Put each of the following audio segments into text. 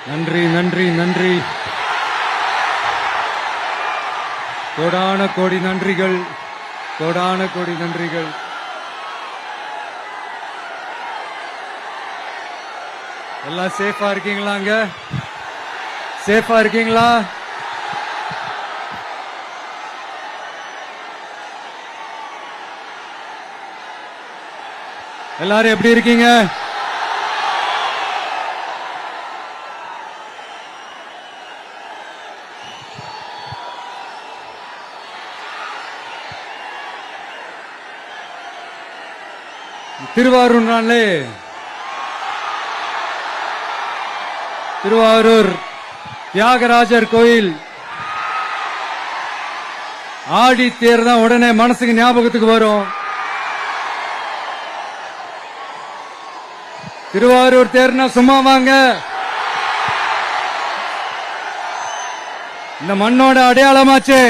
நன்றி நன்றி நன்றி. கோடான கோடி நன்றிகள், கோடான கோடி நன்றிகள். எல்லாம் சேஃபா இருக்கீங்களாங்க? சேஃபா இருக்கீங்களா? எல்லாரும் எப்படி இருக்கீங்க? திருவாரூர் நாளே திருவாரூர் தியாகராஜர் கோயில் ஆடி தேர் தான் உடனே மனசுக்கு ஞாபகத்துக்கு வரும். திருவாரூர் தேர்னா சும்மா வாங்க, இந்த மண்ணோட அடையாளமாச்சு.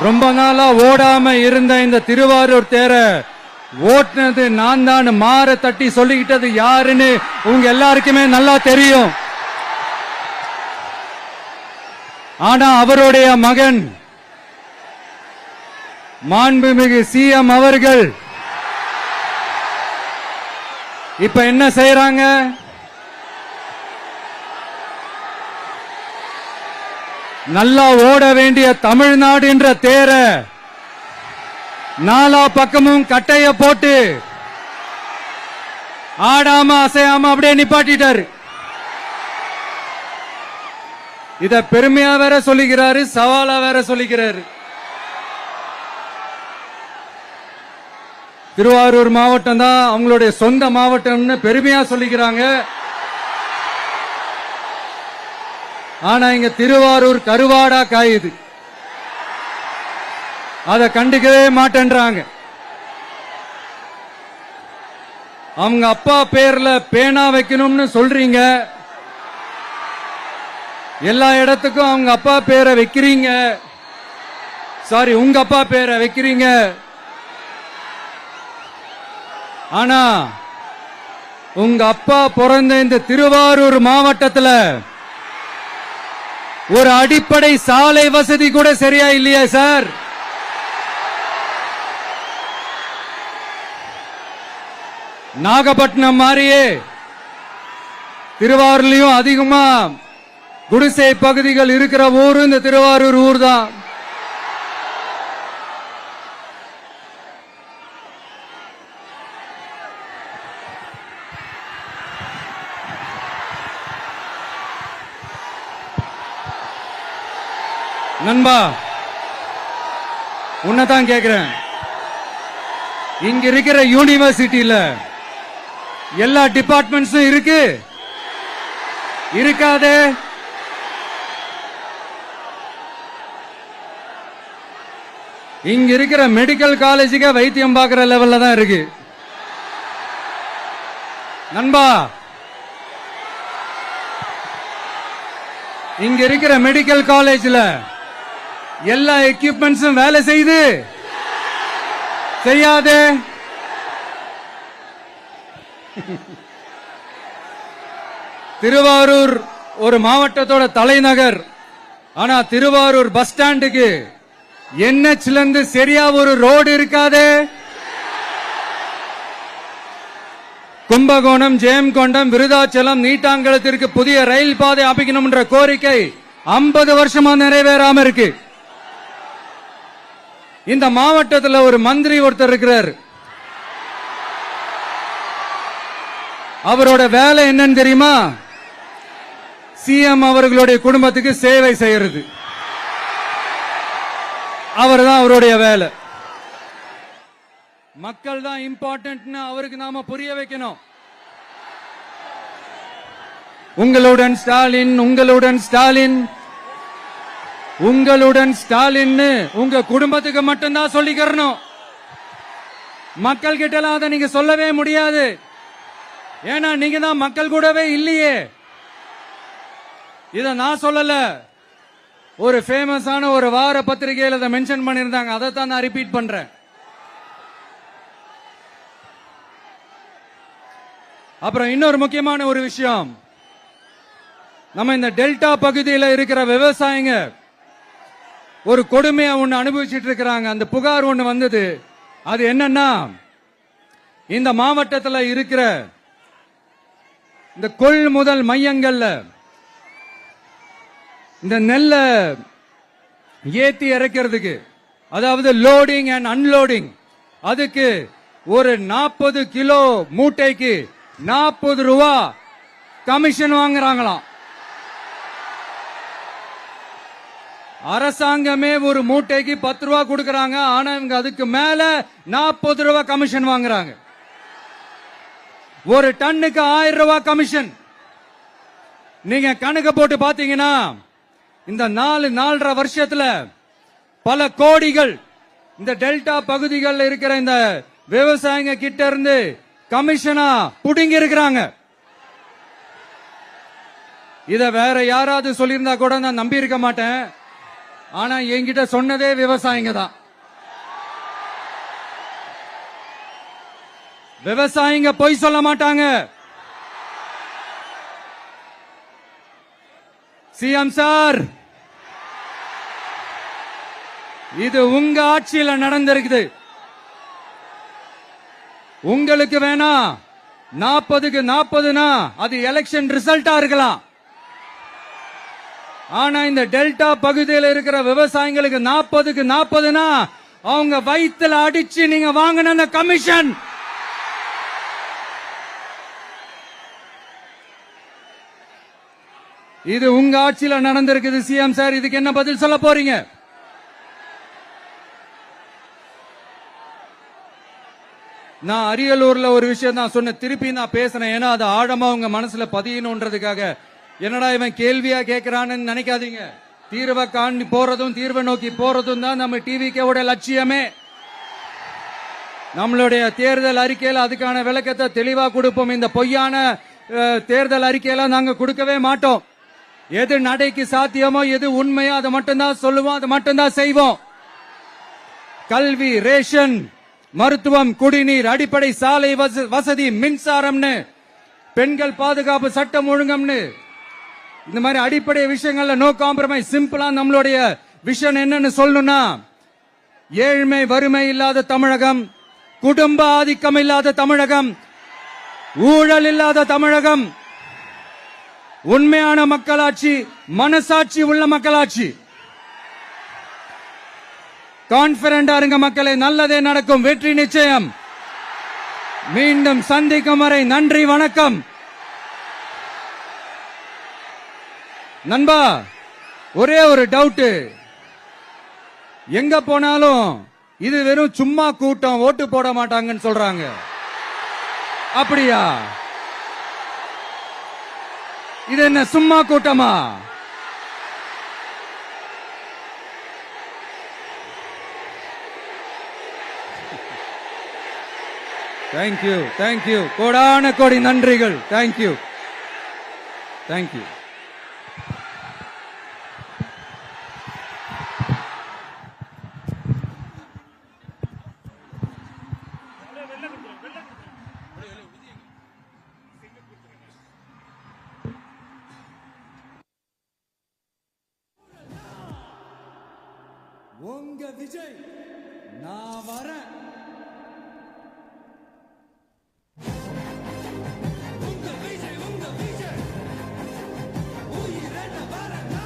ரொம்ப நாளா ஓடாம இருந்த இந்த திருவாரூர் தேரை ஓட்டுனது நான் தான், மாற தட்டி சொல்லிக்கிட்டது யாருன்னு உங்க எல்லாருக்குமே நல்லா தெரியும். ஆனா அவருடைய மகன் மாண்புமிகு சிஎம் அவர்கள் இப்ப என்ன செய்யறாங்க? நல்லா ஓட வேண்டிய தமிழ்நாடு என்ற தேர நாலா பக்கமும் கட்டைய போட்டு ஆடாம அசையாம அப்படியே நிப்பாட்டிட்டாரு. இத பெருமையா வேற சொல்லிக்கிறாரு, சவாலா வேற சொல்லிக்கிறாரு. திருவாரூர் மாவட்டம் தான் அவங்களுடைய சொந்த மாவட்டம்னு பெருமையா சொல்லிக்கிறாங்க. ஆனா இங்க திருவாரூர் கருவாடா காயுது, அத கண்டுக்கவே மாட்டேன்றாங்க. அவங்க அப்பா பேர்ல பேனா வைக்கணும்னு சொல்றீங்க, எல்லா இடத்துக்கும் அவங்க அப்பா பேரை வைக்கிறீங்க. சாரி, உங்க அப்பா பேரை வைக்கிறீங்க. ஆனா உங்க அப்பா பிறந்த இந்த திருவாரூர் மாவட்டத்துல ஒரு அடிப்படை சாலை வசதி கூட சரியா இல்லையா சார்? நாகப்பட்டினம் மாதிரியே திருவாரூர்லயும் அதிகமா குடிசை பகுதிகள் இருக்கிற ஊரு இந்த திருவாரூர் ஊர் தான். நண்பா, உன்னதான் கேக்குறேன், இங்க இருக்கிற யூனிவர்சிட்டியில எல்லா டிபார்ட்மெண்ட்ஸும் இருக்கு இருக்காதே? இங்க இருக்கிற மெடிக்கல் காலேஜுக்கு வைத்தியம் பார்க்கிற லெவல்ல தான் இருக்கு. நண்பா, இங்க இருக்கிற மெடிக்கல் காலேஜ்ல எல்லா எக்யூப்மெண்ட்ஸும் வேலை செய்து செய்யாதே? திருவாரூர் ஒரு மாவட்டத்தோட தலைநகர். ஆனா திருவாரூர் பஸ் ஸ்டாண்டுக்கு என்ஹெச்ல இருந்து சரியா ஒரு ரோடு இருக்காதே? கும்பகோணம், ஜெயங்கொண்டம், விருதாச்சலம், நீட்டாங்கலத்திற்கு புதிய ரயில் பாதை அமைக்கணும் என்ற கோரிக்கை 50 வருஷமா நிறைவேறாம இருக்கு. இந்த மாவட்டத்தில் ஒரு மந்திரி ஒருத்தர் இருக்கிறார். அவரோட வேலை என்னன்னு தெரியுமா? சிஎம் அவர்களுடைய குடும்பத்துக்கு சேவை செய்யறது. அவர் தான் அவருடைய வேலை. மக்கள் தான் இம்பார்ட்டன்ட் அவருக்கு நாம புரிய வைக்கணும். உங்களுடன் ஸ்டாலின், உங்களுடன் ஸ்டாலின், உங்களுடன் ஸ்டாலின் உங்க குடும்பத்துக்கு மட்டும்தான் சொல்லிக்கிறணும். மக்கள் கிட்ட அதை நீங்க சொல்லவே முடியாது. ஏன்னா நீங்க தான் மக்கள் கூடவே இல்லையே. இத நான் சொல்லல, ஒரு ஃபேமஸான ஒரு வார பத்திரிகையில் அதை மென்ஷன் பண்ணியிருந்தாங்க. அதை தான் நான் ரிப்பீட் பண்றேன். அப்புறம் இன்னொரு முக்கியமான ஒரு விஷயம், நம்ம இந்த டெல்டா பகுதியில் இருக்கிற விவசாயிங்க ஒரு கொடுமையா ஒண்ணு அனுபவிச்சுட்டு இருக்கிறாங்க. அந்த புகார் ஒண்ணு வந்தது. அது என்னன்னா, இந்த மாவட்டத்தில் இருக்கிற இந்த கொள்முதல் மையங்கள்ல இந்த நெல்லை ஏத்தி இறக்கிறதுக்கு, அதாவது லோடிங் அண்ட் அன்லோடிங், அதுக்கு ஒரு 40 கிலோ மூட்டைக்கு 40 ரூபா கமிஷன் வாங்குறாங்களாம். அரசாங்கமே ஒரு மூட்டைக்கு 10 ரூபா கொடுக்கறாங்க. ஆனா இவங்க அதுக்கு மேல 40 ரூபா கமிஷன் வாங்குறாங்க. ஒரு டன்னுக்கு 1000 ரூபாய் கமிஷன். நீங்க கணக்கு போட்டு பாத்தீங்கன்னா இந்த 4.5 வருஷத்துல பல கோடிகள் இந்த டெல்டா பகுதிகளில் இருக்கிற இந்த விவசாயிங்க கிட்ட இருந்து கமிஷனா புடுங்கி இருக்கிறாங்க. இத வேற யாராவது சொல்லியிருந்தா கூட நான் நம்பி இருக்க மாட்டேன். ஆனா என்கிட்ட சொன்னதே விவசாயிங்க தான். விவசாயிங்க பொய் சொல்ல மாட்டாங்க. சிஎம் சார், இது உங்க ஆட்சியில நடந்திருக்குது. உங்களுக்கு வேணா 40க்கு 40னா அது எலெக்ஷன் ரிசல்ட்டா இருக்கலாம். ஆனா இந்த டெல்டா பகுதியில் இருக்கிற விவசாயிகளுக்கு 40க்கு 40னா அவங்க வயிற்றுல அடிச்சு நீங்க வாங்கின அந்த கமிஷன். இது உங்க ஆட்சியில நடந்திருக்குது. சிஎம் சார், இதுக்கு என்ன பதில் சொல்ல போறீங்க? நான் அரியலூர்ல ஒரு விஷயம் தான் சொன்ன, திருப்பி நான் பேசுறேன். ஏன்னா அது ஆழமா உங்க மனசுல பதியணும்ன்றதுக்காக. என்னடா இவன் கேள்வியா கேட்கிறான்னு நினைக்காதீங்க. தீர்வை காண்டி போறதும் தீர்வை நோக்கி போறதும் தான் நம்ம டிவிக்கோட லட்சியமே. நம்மளுடைய தேர்தல் அறிக்கையில அதுக்கான விளக்கத்தை தெளிவா கொடுப்போம். இந்த பொய்யான தேர்தல் அறிக்கையில நாங்க கொடுக்கவே மாட்டோம். எது நடைக்கு சாத்தியமோ, எது உண்மையோ அதை மட்டும்தான் சொல்லுவோம், அதை மட்டும்தான் செய்வோம். கல்வி, ரேஷன், மருத்துவம், குடிநீர், அடிப்படை சாலை வசதி, மின்சாரம்னு, பெண்கள் பாதுகாப்பு, சட்டம் ஒழுங்கம்னு, இந்த மாதிரி அடிப்படை விஷயங்கள்ல நோ காம்ப்ரமைஸ். சிம்பிளா நம்மளுடைய விஷன் என்னன்னு சொல்லணும்னா, ஏழ்மை வறுமை இல்லாத தமிழகம், குடும்ப ஆதிக்கம் இல்லாத தமிழகம், ஊழல் இல்லாத தமிழகம், உண்மையான மக்களாட்சி, மனசாட்சி உள்ள மக்களாட்சி. கான்பிடண்டா இருங்க மக்களே, நல்லதே நடக்கும், வெற்றி நிச்சயம். மீண்டும் சந்திக்கும் வரை நன்றி, வணக்கம். நண்பா, ஒரே ஒரு டவுட், எங்க போனாலும் இது வெறும் சும்மா கூட்டம், ஓட்டு போட மாட்டாங்கன்னு சொல்றாங்க. அப்படியா? இது என்ன சும்மா கூட்டமா? தேங்க்யூ, தேங்க்யூ, கோடான கோடி நன்றிகள். Thank you, thank you. உங்க விஜய் நான் வரேன். உங்க விஜய், உங்க விஜய் உயிரென வரேனா.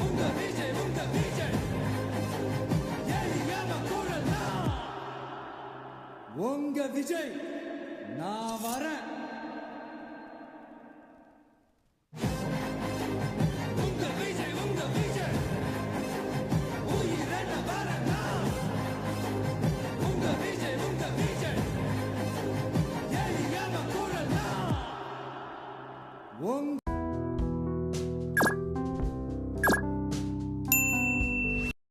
உங்க விஜய், உங்க விஜய் எளியவ குரலா. உங்க விஜய் நான் வரேன்.